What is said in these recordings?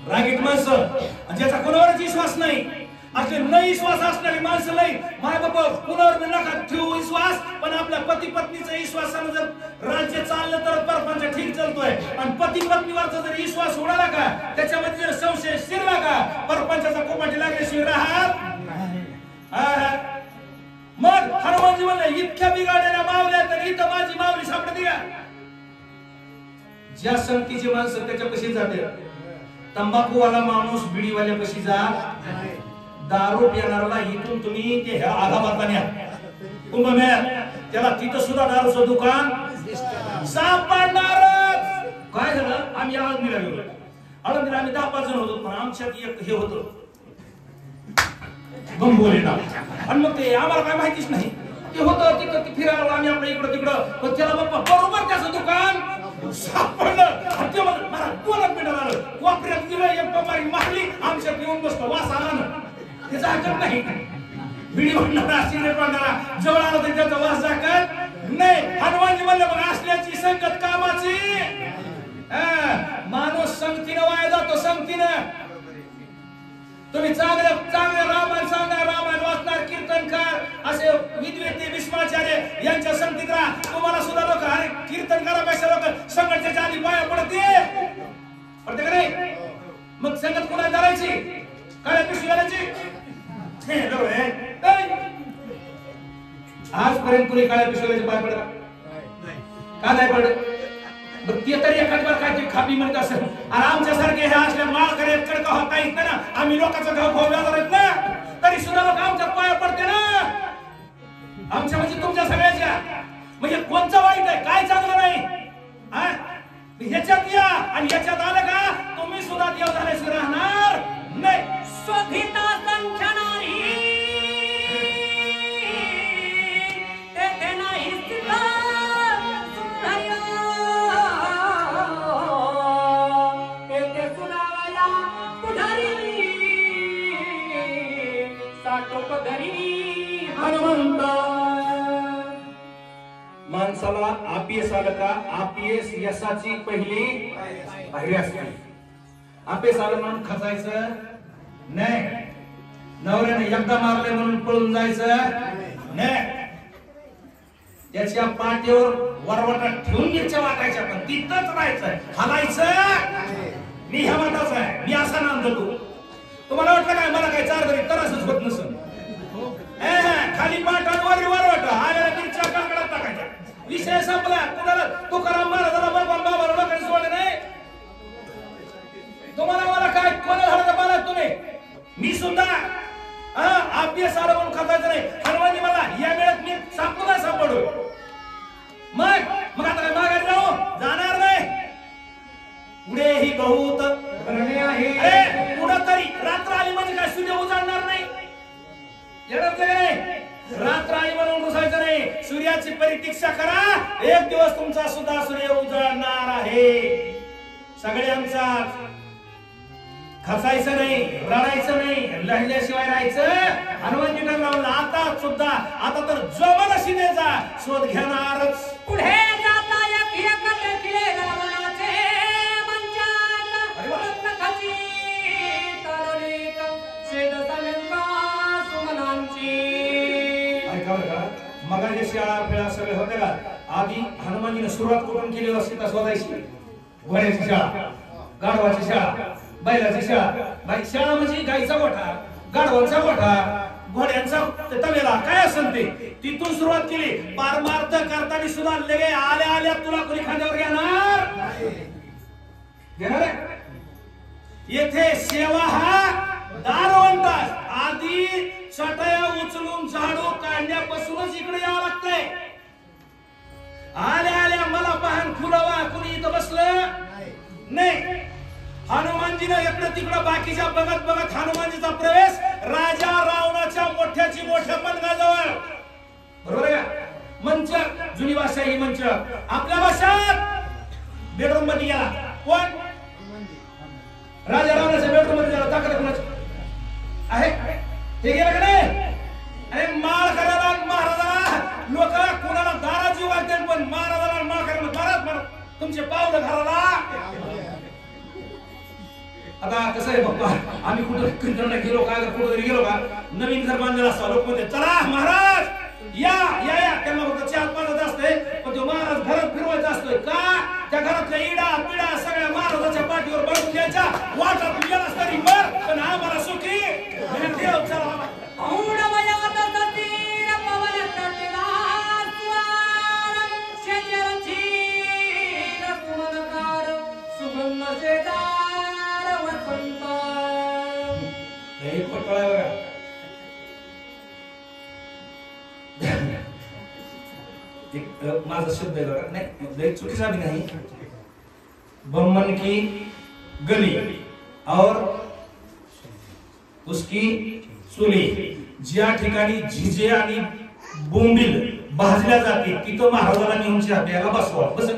रागीट माणसं ज्याचा कोणावरच विश्वास नाही, असे न विश्वास असणारी माणसं नाही. माय बाबा कुणावर बी नका ठेवू विश्वास, पण आपल्या पती पत्नीचा विश्वासानं जर राज्य चाललं तर परपंच ठीक चालतोय. आणि पती पत्नीवरचा जर विश्वास उडाला का, त्याच्यामध्ये जर संशय शिरला का, परपंचाचा कोपाटी लागल्याशिवाय राहत. मग हनुमानजी म्हणले इतक्या बिघाडलेल्या मावल्या तर इथं माझी मावली सापडते का? ज्या संगतीची माणसं त्याच्यापाशी जाते. तंबाखूवाला माणूस बिडीवाल्यापाशी जा, दारू पिणाऱ्याला इथून तुम्ही ते आगाबादला न्या कुंभमेळ्यात, त्याला तिथं सुद्धा दारूचं दुकान सापडणारच. काय झालं, आम्ही आळंदीला गेलो. आळंदीला आम्ही 10-5 जण होतो, पण आमच्यात एक हे होतं गंभोरे नाव. आणि मग ते आम्हाला काय माहितीच नाही, ते होतं तिथं फिरायला आम्ही आपल्या इकडं तिकडं. पण त्याला बाप्पा बरोबर त्याचं दुकान सापडलं. ते मला 2 मिनिटं आलं, वापऱ्यात दिलं, एक पमारी मारली, आमच्यात येऊन बसतो. वास आला ना, त्याचा हरकत नाही. बिडी म्हणणारा सिगरेट म्हणणारा जवळ आला तर त्याचा वास जाकत नाही. हनुमानजी म्हणले बघ, असल्याची संगत कामाची. माणूस संगतीनं वाया जातो, संगतीनं. तुम्ही चांगले रामायण सांगणार, रामायण वाचणार, कीर्तनकार असे विद्वेते भीष्माचार्य यांच्या संगतीत राहा. तुम्हाला सुद्धा लोक अरे कीर्तनकारापेक्षा लोक संगतीच्या आधी पाया पडते का नाही? मग संगत कुणाला करायची? काय पिशवी घालायची? आजपर्यंत कुणी काळ्या पिशवीचे पाय पडला का? नाही पडत. ते तरी एखादी बार काय खापी म्हणत असेल. आणि आमच्यासारखे हे असल्या माळकरे कडका होता येत ना, आम्ही लोकांचा गाव भाऊ येत ना, तरी सुद्धा लोक आमच्या पाया पडते ना. आमच्या म्हणजे तुमच्या सगळ्याच्या. म्हणजे कोणचं वाईट आहे, काय चांगलं नाही, ह्याच्यात या. आणि ह्याच्यात आलं का तुम्ही सुद्धा देव झाल्याशिवाय राहणार नाही. स्वभिता संख्या नाही, तेथे नाही स्थिता सुंदर्य, तेथे सुनावया पुढारी साठोपदरी हनुमंत. माणसाला आपियस आलं का, आपियस यशाची पहिली पायरी असते. आपियस आलं म्हणून खचायचं नाही, नवऱ्याने एकदा मारले म्हणून पळून जायचं नाही. त्याच्या पाठीवर वरवटा ठेवून मिरच्या वाटायच्या, पण तिथंच राहायचं, हलायचं. मी ह्या मताचा आहे, मी असा नांदतो. तुम्हाला वाटलं काय मला काय चार तरी तरसच होत नसेल? खाली पाठांवर वरवटा आलेल्या मिरच्या काकडात टाकायच्या, विषय संपला. कुणाला तुकाराम महाराजाला भगवान बाबाला लोकांनी सोडले नाही. तुम्हाला मला काय कोणा झालं मला तुम्ही? मी सुद्धा अभ्यास आला म्हणून खातायचं नाही. हनुमानजी मला या वेळेत मी सापडू सापडू. मग आता काय माघारी जाऊ जाणार नाही. पुढे ही बहुत पुढं तरी रात्र आली म्हणजे काय सूर्य उजाडणार नाही? येणार नाही. रात्र आली म्हणून घुसायचं नाही. सूर्याची परितीक्षा करा, एक दिवस तुमचा सुद्धा सूर्य उजाडणार आहे. सगळ्यांचा खचायचं नाही, रडायचं नाही, लढल्याशिवाय राहायचं. हनुमानजी लावलं आता सुद्धा, आता तर जमन शिनेचा शोध घेणारच. पुढे जाता एक देखिले रावणाचे मंचात रत्नखची तरलीत शेद समेंका सुमनांची. ऐका बरं का, मगाच्या शाळा फिळा सगळे होते का? आधी हनुमानजीने सुरुवात कुठून केली असती तर शोधायची. घोड्याची शाळा, गाढवाची शाळा, बैलाची शाळा. शाळा म्हणजे गाईचा गोठा, गाढवांचा गोठा, घोड्यांचा तवेला, काय असेल ते तिथून सुरुवात केली. पारमार्थ करताना सुद्धा लगे आल्या आल्या तुला कोणी खांद्यावर घेणार. येथे सेवा हा दारवंत. आधी चटया उचलून झाडू काढण्यापासूनच इकडे यावं लागतंय. आल्या आल्या मला पाहन फुलवा कुणी इथं बसलं नाही. हनुमानजीने इकडे तिकडं बाकीच्या बघत बघत हनुमानजीचा प्रवेश राजा रावणाच्या मोठ्याची मोठ्या पलंगाजवळ. बरोबर आहे का? मंच, जुनी भाषा ही मंच. आपल्या भाषात बेडरूम मध्ये गेला कोण? राजा रावणाच्या बेडरूम मध्ये गेला. ताकद कोणाची आहे? हे गेलं का नाही? अरे माळ करायला महाराजाला लोक कोणाला दारा जीव वाटतात, पण महाराजाला माळ करायला महाराज तुमचे पावलं घराला. आता कसं आहे बाप्पा, आम्ही कुठं कीर्तनाला गेलो का कुठं गेलो का नवीन घर बांधलेलं असतं, लोक म्हणते चला महाराज या या या, त्यांना फक्त चहा पाजत असते, पण तो महाराज घरात फिरवायचा असतोय का, त्या घरातल्या इडा पिडा सगळ्या महाराजाच्या पाठीवर बळून द्यायच्या, वाटात गेलास तरी मर पण आम्हाला सुखी देव चला. माझा शब्द आहे बघा, नाही चुकीचा भी नहीं. बम्मन की गली और उसकी चुली, ज्या ठिकाणी झिजे आणि बोंबील भाजल्या जाते तिथं महाराजाला नेऊन चहा प्यायला बसवा. बस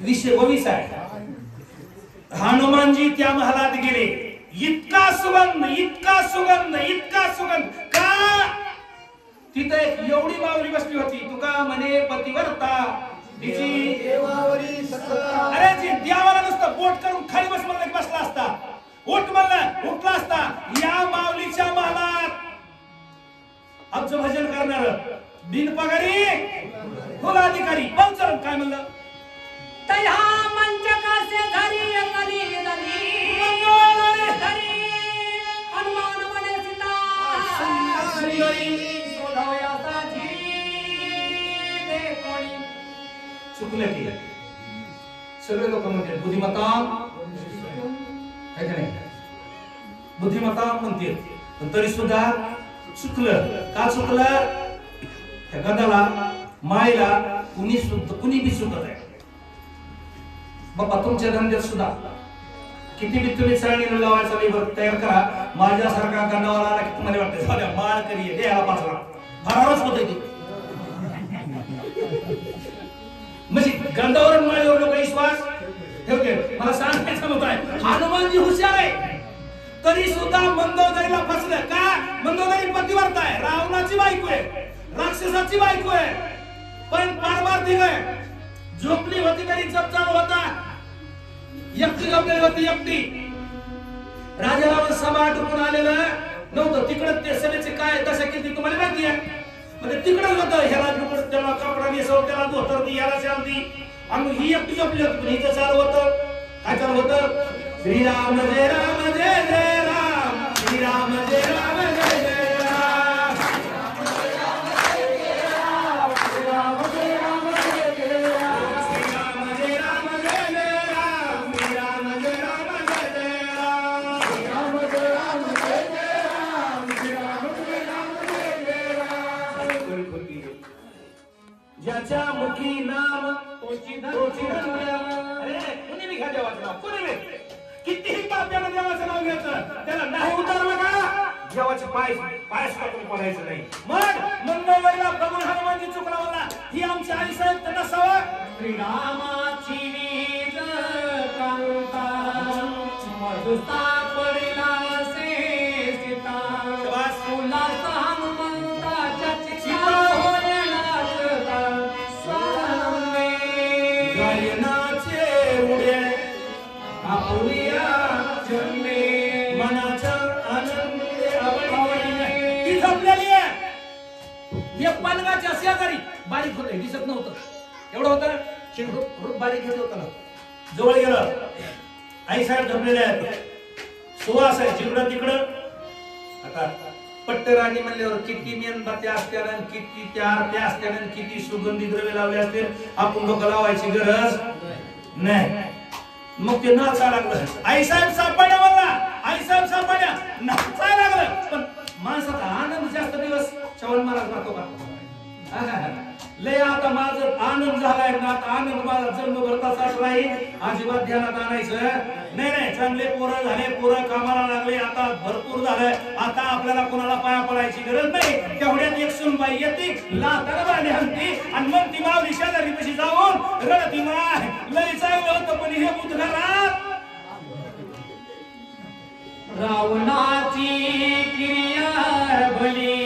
विषय गोवीस आहे. हनुमानजी त्या महालात गेले, इतका सुगंध इतका सुगंध इतका सुगंध का, तिथे एक एवढी माऊली बसली होती. तुका म्हणे पतिव्रता तिची देवावरी सत्ता. अरे जी देवाला नसतं बोट करून खाली बस म्हणलं की बसला असता, उठ म्हणलं उठला असता. या माऊलीच्या महालात अब्ज भजन करणार बिनपगारी कुलाधिकारी पंचरण काय म्हणलं, तया मंचकासे धरी कली धरी हनुमान म्हणे सीता चुकलं की सगळे लोक म्हणते बुद्धिमत्ता काय का नाही, बुद्धिमत्ता म्हणते, पण तरी सुद्धा चुकलं का, चुकलं त्या गंधाला मायला कुणी बी चुकत आहे. बाप्पा तुमच्या धंद्यात सुद्धा किती बी तुम्ही चाळणी लावायचा लेबर तयार करा, माझ्यासारखा गंधावाला आला की तुम्हाला वाटतं झाल्या माळ करी द्यायला पाचला भरावच होते ती. म्हणजे गंधावर माळेवर लोक विश्वास ठेवते. मला सांगायचं मत आहे हनुमानजी हुशार आहे, तरी सुद्धा मंदोदरीला फसलं का, मंदोदरी पतिव्रता आहे, रावणाची बायको आहे, राक्षसाची बायको आहे, पण पारमार्थिक आहे. झोपली होती तरी जप चालू होता, एकटी झोपलेली होती एकटी. राजाला सभा आटोपून आलेलं नव्हतं, तिकडं ते सभेचे काय दशा केली तुम्हाला माहिती आहे. म्हणजे तिकडं होतं, ह्याला दुपट त्याला कपडा नेसव, त्याला धोतर दी, ह्याला शांती, आणि ही एकटी झोपली होती. पण हिचं चालू होतं, काय चालू होतं, श्रीराम जय राम जय जय राम, श्रीराम जय राम जय जय राम, श्रीराम जय राम जय राम, श्रीराम जय राम जय जय राम, श्रीराम जय राम जय जय राम, श्रीराम जय राम जय जय राम, श्रीराम जय राम जय जय राम. ज्याच्या मुखी नाम तोची धन्य. अरे कुणी बी घ्या देवाचं नाव, कुणी बी कितीही पाप्यानं देवाचं नाव घ्यायचं, त्याला नाही उतारलं का देवाचे पाय सुद्धा तुम्ही पडायचं नाही. मग मंगळवारीला बघून हनुमानजी चुकला मला, ही आमची आई साहेब नसावं. श्रीरामाची वीज कांता मधुता पडला से सीता, उल्हास हनुमंताच्या चित्ता होय नाचता स्वामे. गायनाचे उडे आपुलिया जन्मे, मनाचा आनंद आवडीने ती झोपलेली आहे. या पालगाच्या शेजारी बारीक होते, दिसत नव्हतं, एवढं होतं चिंटू बारीक घेत होता ना. जवळ गेलं, आई साहेब झोपलेले आहेत, सुवास आहे जिकडं तिकडं. आता पट्टराणी म्हणल्यावर किती मेणबत्त्या असत्या, किती त्या आरत्या असत्या, किती सुगंधी द्रव्य लावले असते, आपण डोकं लावायची गरज नाही. मग ते नाचायला लागलं, आई साहेब सापड्या मला, आई साहेब सापड्या नाचायला लागलं. पण माणसाचा आनंद जास्त दिवस श्रवण महाराज राहतो का, लय आता माझं आनंद झालाय ना, आता आनंद माझा जन्मभर तसाच राहील, अजिबात ध्यानात आणायचं नाही. नाही चांगले पोरं झाले, पोरं कामाला लागले, आता भरपूर झालंय, आता आपल्याला कोणाला पाया पडायची गरज नाही. तेवढ्यात एक सुनबाई येते, लाताला बांधे हलती, आणि मग ती मावली शेजारी पशी जाऊन रडती, माय लय चांगलं होतं पण हे बुधघरात रावणाची क्रिया भली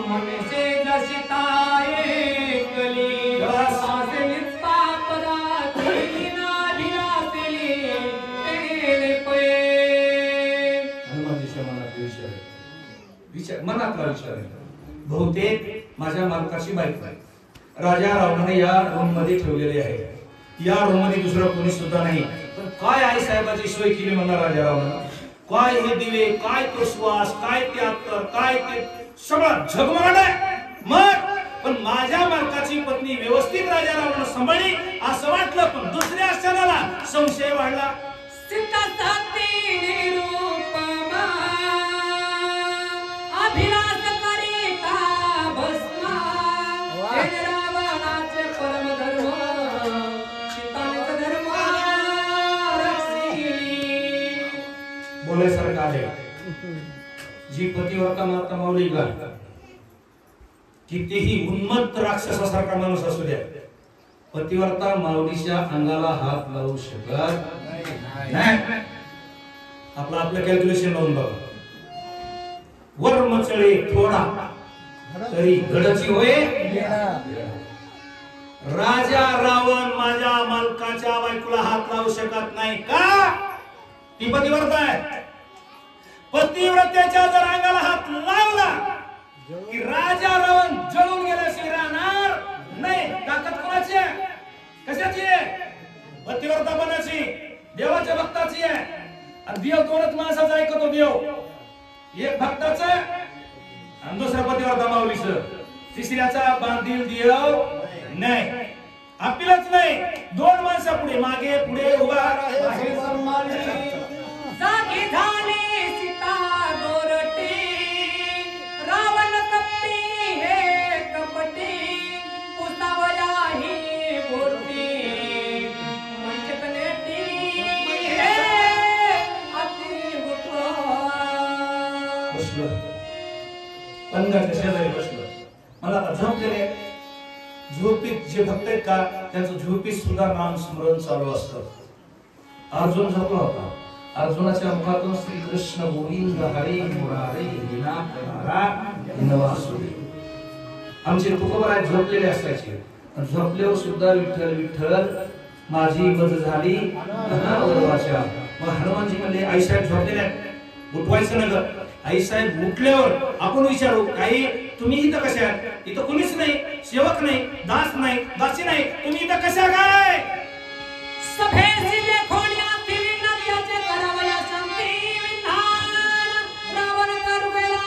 मनसे दशिताये कली, सासे निस्तापदा केली ना भिलासली तेरे मनातला विचार आहे, बहुतेक माझ्या मालकाची बायको आहे. राजा रावणाने या रूम मध्ये ठेवलेले आहे. या रूम मध्ये दुसरं कोणी सुद्धा नाही. पण काय आई साहेबाची सोय केली म्हणा राजा रावणाने. काय हे दिवे, काय तो श्वास, काय ते अत्तर, काय ते सगळं झगमगाट आहे. मग पण माझ्या मालकाची पत्नी व्यवस्थित राजा रावण सांभाळली असं वाटलं, पण दुसऱ्या क्षणाला संशय वाढला. सीता सती निरुपमा अभिलाष करिता भस्मा हे रावणाचे परम धर्म सीतानेच धर्म रक्षिली. बोलायसारखं आहे. जी पतिव्रता माता माऊली का कितीही उन्मत्त राक्षसासारखा माणूस असू द्या, पतिव्रता माऊलीच्या अंगाला हात लावू शकत नाही. आपलं कॅल्क्युलेशन लावून बघा. वर्म चळे थोडा तरी गडची होय. राजा रावण माझ्या मालकाच्या बायकोला हात लावू शकत नाही का? ती पतिव्रता आहे. पतिव्रतेच्या जर अंगाला हात लावला की राजा रावण जळून गेल्याशिवाय राहणार नाही. ताकद कोणाची आहे? कशाची आहे? पतिव्रतापणाची, देवाच्या भक्ताची आहे. आणि देव दोनच माणसाचं ऐकतो. देव एक भक्ताचं आणि दुसरा पतिव्रता माऊलीचं. तिसऱ्याचा बांधील देव नाही, आपल्याच नाही. दोन माणसा पुढे मागे पुढे उभा जागी झाली सीता गोरटी रावण कपटी हे कपटी पुसावया ही गोरटी वंचित नेटी हे अति बसलं. पंगाच्या शेजारी बसलं. मला आता झोपलेले झोपीत जे भक्त आहेत का त्यांचं झोपीत सुद्धा नाम स्मरण चालू असतं. अर्जुन झोपला होता. अर्जुनाच्या मुखातून श्री कृष्ण गोविंद हरे मुरारे आमचे तुकोबराय झोपलेले असायचे. झोपल्यावर सुद्धा विठ्ठल विठ्ठल माझी बज झाली वाचा. मग हनुमानजी म्हणले आई साहेब झोपलेले आहेत, उठवायचं नगर. आई साहेब उठल्यावर आपण विचारू काही तुम्ही इथं कशा आहात? इथं कोणीच नाही, सेवक नाही, दास नाही, दासी नाही, तुम्ही इथं कशा काय? सभेसी देखोण्या तिली नद्याचे करावया संती विधान रावण करू गेला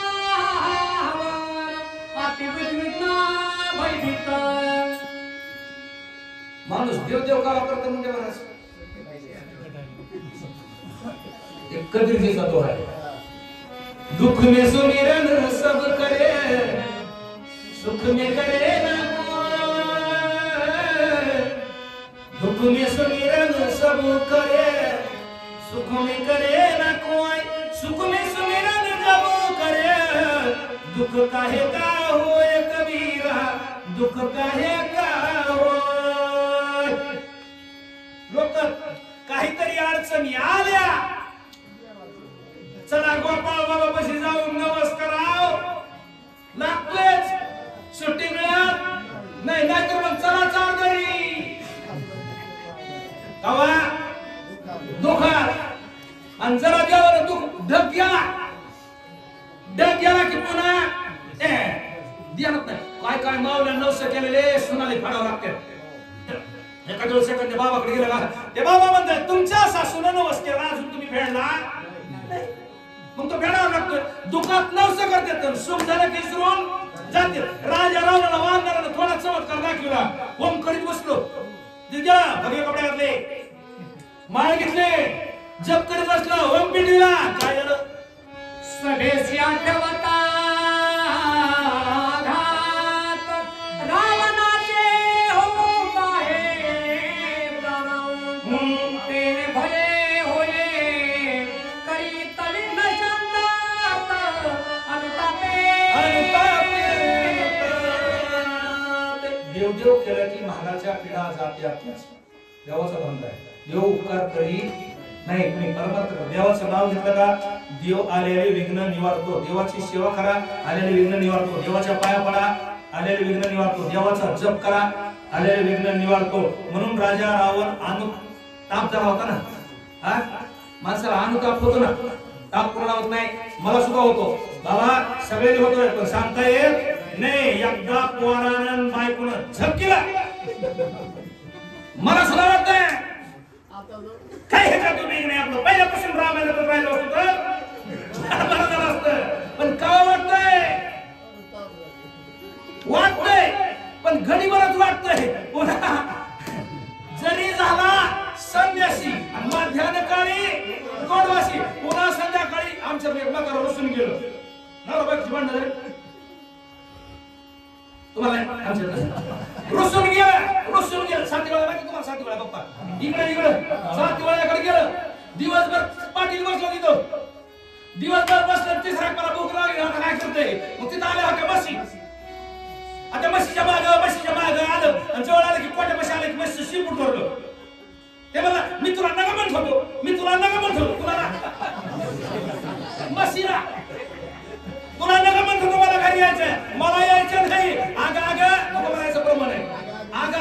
अति विद्विग्न भयभीत. माणूस देव देव का वापरतो म्हणजे महाराज एक कबीरजीचा दोहा आहे. दुख में सुमिरन सब करे सुख में करे ना कोई. दुख में सुमिरन सब करे सुख में करे ना कोई. सुख में सुमिरन जब करे दुख काहे का होए कबीरा दुख काहे का होय. लोक काहीतरी अडचणी आल्या चला गोपाळ बाबा पाशी जाऊन नमस्कार लागतोच. सुट्टी मिळत नाही नाहीतर मग चला चावदरी कवा दुखात. आणि जरा देवाला दुख ढग गेला की पुन्हा ध्यानात नाही. काय काय मावल्या नवस केलेले सुनाले फाडावं लागते. एका दोन सेकंद बाबाकडे गेला ते बाबा म्हणतात तुमच्या सासून नवस केला अजून तुम्ही फेडला मग तो फेडावा लागतोय. दुखात नवस करतात सुख झालं की विसरून जाते. राजा रावणाला वानराला थोडा चमत्कार दाखवला. होम करीत बसलो दिद्या भगवे कपडे घातले माळ घेतले जप करीत बसला होम पिटविला. काय झालं? सभेसी आठवता घात रावणाचे हो बाहे प्राण ते भये होये करी तळी न चंदात अनुतापे. देवदेव केलं की महाराच्या पिढा जाते आपल्यास. देवाचा धंदा आहे. देव उपकार करी नाही तुम्ही परमार्थ देवाचं नाव घेतलं का देव आलेले विघ्न निवारतो. देवाची सेवा करा आलेले विघ्न निवारतो. देवाच्या पाया पडा आलेले विघ्न निवारतो. देवाचा जप करा आलेले विघ्न निवारतो. म्हणून राजा रावण ताप झाला होता ना. माणसाला अनुताप होतो ना. ताप कोणाला होत नाही, मला सुद्धा होतो. बाबा सगळे होतोय पण सांगता येत नाही. एकदा पोरानं बायकोनं झपकीला मला सुद्धा वाटतंय काय ह्याच्यात तुम्ही नाही आपलं पहिल्यापासून रामायण राहिलं होतं बरं झालं असतं. पण का वाटतंय पण घडीभरच वाटतंय. पुन्हा जरी झाला संन्यासी आणि मध्यान काळी गोडवासी पुन्हा संध्याकाळी आमच्या एकमेकाला रुसून गेलो. नवरा बायकोची भांडण झाली तुम्हाला रुसून गेलं 7 वेळा बाकी तुम्हाला 7 वेळा पप्पा इकडे 7 वेळाकडे गेलं. दिवसभर पाटील बसलो तिथं दिवसभर बसलं. तिसरा मला भूक लागली आता काय करते मग तिथं आले होते बसी. आता म्हशीच्या माग आलं आणि जवळ आलं की कोट्या म्हशी आले की म्हशी शिपूट धरलं. ते मला मी तुला नका म्हणत होतो तुला म्हशीला तुला नका म्हणत होतो मला घरी यायचं मला यायचं नाही. आग नको म्हणायचं प्रमाणे आग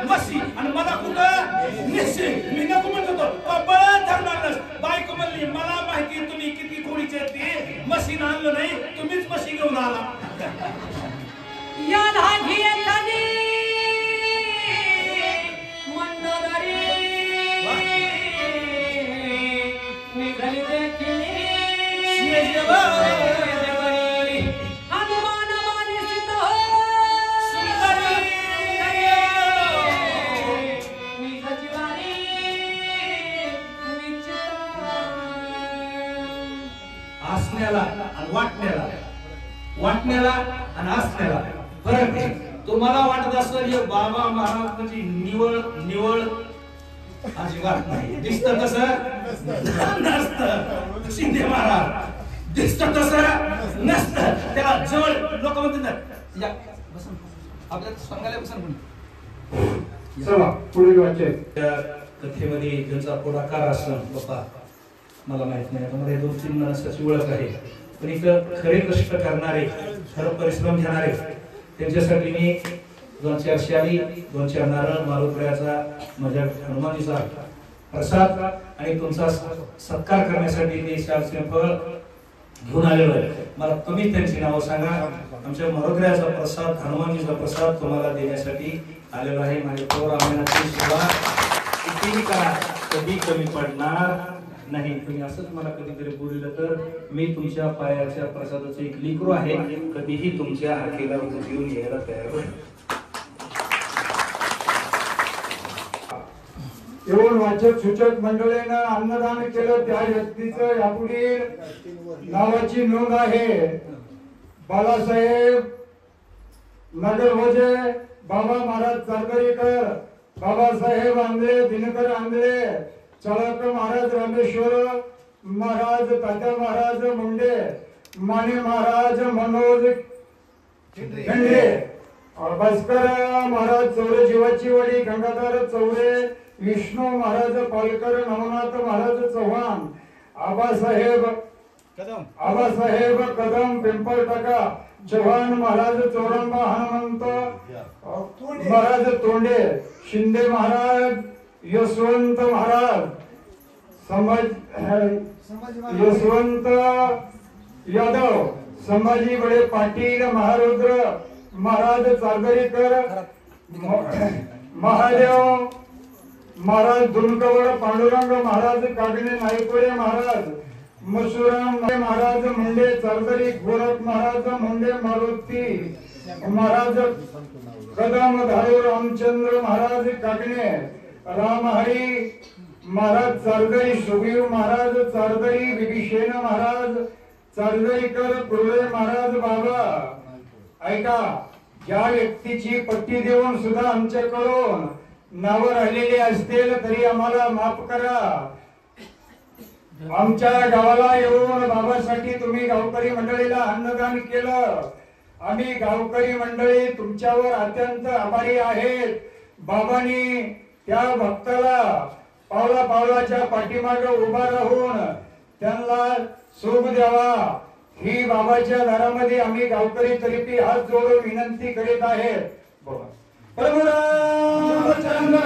म्हशी आणि मला कुठं निश्चित मी नको म्हणत होतो. बळच धरणारच बायको म्हणली मला माहिती तुम्ही किती खोडीचे ते म्हशीनं आणलं नाही तुम्हीच म्हशी घेऊन आला. या धागी एखादी मंडोदरी निघाली देखील हनुमान मानिसित हो सुंदरी मी सचिवारी निश्चित. असण्याला आणि वाटण्याला आणि असण्याला फरक आहे. तुम्हाला वाटत असेल हे बाबा महाराज म्हणजे निवळ अजिबात नाही. दिसतं तसं नसतं. शिंदे महाराज दिसतं तसं नसतं. त्याला जवळ लोक म्हणतात या बसन आपल्याला सांगायला बसन कोणी चला पुढील वाचे. त्या कथेमध्ये ज्यांचा पुढाकार असणं बाबा मला माहित नाही. आता मध्ये 2-3 माणसाची ओळख आहे पण इथं खरे कष्ट करणारे खरं परिश्रम घेणारे त्यांच्यासाठी मी 2-4 शाली 2-4 नारळ मारुत्र्याचा माझ्या हनुमानीचा प्रसाद आणि तुमचा सत्कार करण्यासाठी ते 4 फळ घेऊन आलेलो आहे. मला तुम्ही त्यांची नावं सांगा. आमच्या मारुत्र्याचा प्रसाद हनुमानीचा प्रसाद तुम्हाला देण्यासाठी आलेलो आहे. माझ्या रामायणाची सेवा कितीही करा कधी कमी पडणार नाही. तुम्ही असंच मला कधीतरी बोललं तर मी तुमच्या पायाच्या प्रसादाचं एक लेकरू आहे. कधीही तुमच्या हाकेला घेऊन यायला तयार होईल. येऊन वाचक सूचक मंडळीनं अन्नदान केलं त्या व्यक्तीचं यापुढील नावाची नोंद आहे. बालासाहेब नगरभोजे बाबा महाराज चारदरीकर बाबासाहेब आंधळे दिनकर आंधळे चळक महाराज रामेश्वर महाराज तात्या महाराज मुंडे माने महाराज मनोज खंडे भास्कर महाराज चौरे जीवाची वाडी गंगाधर चौरे विष्णू महाराज पालकर नवनाथ महाराज चव्हाण आबासाहेब कदम पिंपळटका चव्हाण महाराज चौरंबा हनुमंत महाराज तोंडे शिंदे महाराज यशवंत महाराज यशवंत यादव संभाजी बडे पाटील महारुद्र महाराज चारदरीकर महादेव महाराज धुनकवड पांडुरंग महाराज कागणे नाईकोडे महाराज मसुराम महाराज मुंडे चारदरी गोरख महाराज मुंडे मारुती महाराज कदम धारू रामचंद्र महाराज कागणे रामहरी महाराज चारदरी सुखीव महाराज चारदरी विभीषण महाराज चारदरीकर कुर्ले महाराज बाबा ऐका ज्या व्यक्तीची पट्टी देऊन सुद्धा आमच्याकडून नावं राहिलेली असतील तरी आम्हाला माफ करा. आमच्या गावाला येऊन बाबासाठी तुम्ही गावकरी मंडळीला अन्नदान केलं. आम्ही गावकरी मंडळी तुमच्यावर अत्यंत आभारी आहेत. बाबांनी त्या भक्ताला पावला पावलाच्या पाठीमागे उभा राहून त्यांना सुख द्यावा ही बाबाच्या दारामध्ये आम्ही गावकरी तरीपी हात जोडून विनंती करीत आहेत. प्रभू रामचंद्र